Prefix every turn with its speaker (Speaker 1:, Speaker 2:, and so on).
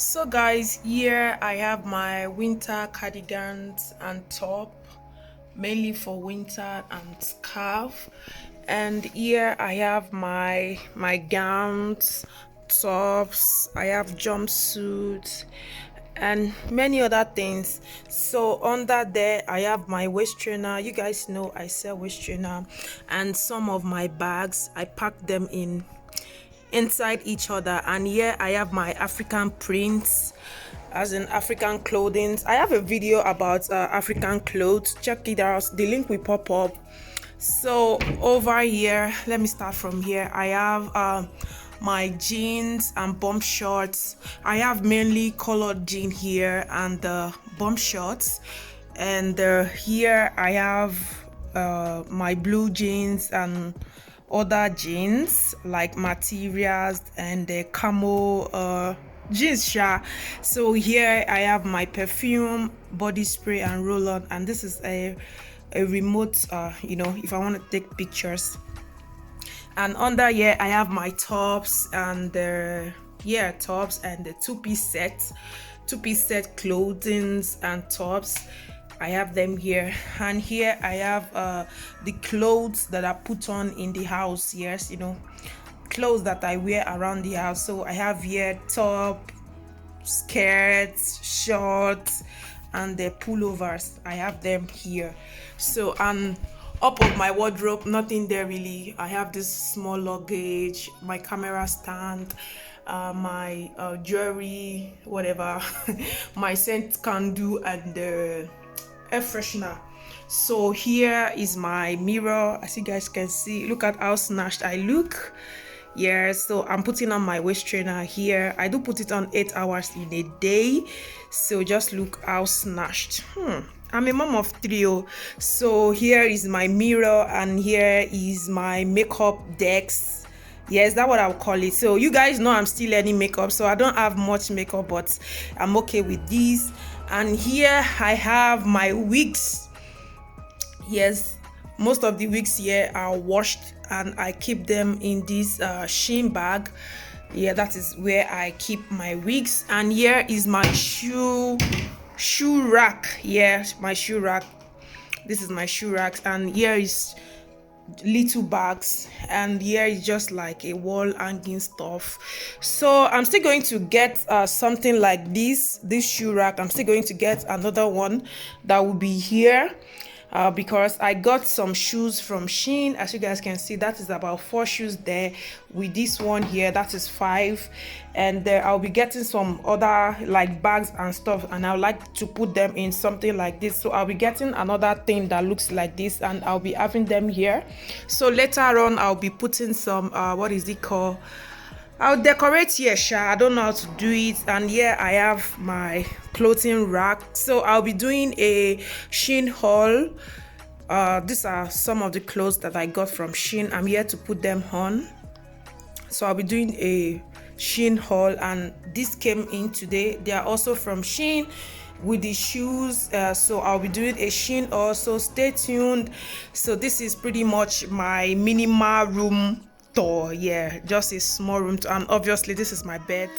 Speaker 1: So guys, here I have my winter cardigans and top, mainly for winter, and scarf. And here I have my gowns, tops, I have jumpsuits and many other things. So under there I have my waist trainer. You guys know I sell waist trainer, and some of my bags I pack them inside each other. And here I have my African prints, as in African clothing. I have a video about African clothes. Check it out, the link will pop up. So over here, let me start from here. I have my jeans and bump shorts. I have mainly colored jean here and bump shorts. And here I have my blue jeans and other jeans like materials and the camo jeans sha. So here I have my perfume, body spray and roll-on, and this is a remote if I want to take pictures. And under here I have my tops and the tops and the two-piece set clothings and tops. I have them here. And here I have the clothes that I put on in the house. Yes, clothes that I wear around the house. So I have here top, skirts, shorts and the pullovers. I have them here. So up of my wardrobe, nothing there really. I have this small luggage, my camera stand, my jewelry, whatever, my scent candle and the air freshener. So here is my mirror, as you guys can see. Look at how snatched I look. Yeah, so I'm putting on my waist trainer here. I do put it on 8 hours in a day, so just look how snatched. I'm a mom of 3. So here is my mirror and here is my makeup decks. Yes, that's what I'll call it. So you guys know I'm still learning makeup, so I don't have much makeup, but I'm okay with these. And here I have my wigs. Yes, most of the wigs here are washed and I keep them in this SHEIN bag. Yeah, that is where I keep my wigs. And here is my shoe rack. Yes, my shoe rack. This is my shoe rack, and here is little bags, and here is just like a wall hanging stuff. So I'm still going to get something like this shoe rack. I'm still going to get another one that will be here because I got some shoes from SHEIN. As you guys can see, that is about 4 shoes there. With this one here, that is 5. And I'll be getting some other like bags and stuff, and I would like to put them in something like this. So I'll be getting another thing that looks like this, and I'll be having them here. So later on I'll be putting some what is it called, I'll decorate here I don't know how to do it. And here I have my clothing rack. So I'll be doing a SHEIN haul. These are some of the clothes that I got from SHEIN. I'm here to put them on. So I'll be doing a SHEIN haul, and this came in today. They are also from SHEIN with the shoes. So I'll be doing a SHEIN also. Stay tuned. So this is pretty much my minimal room tour. Yeah, just a small room tour, and obviously this is my bed.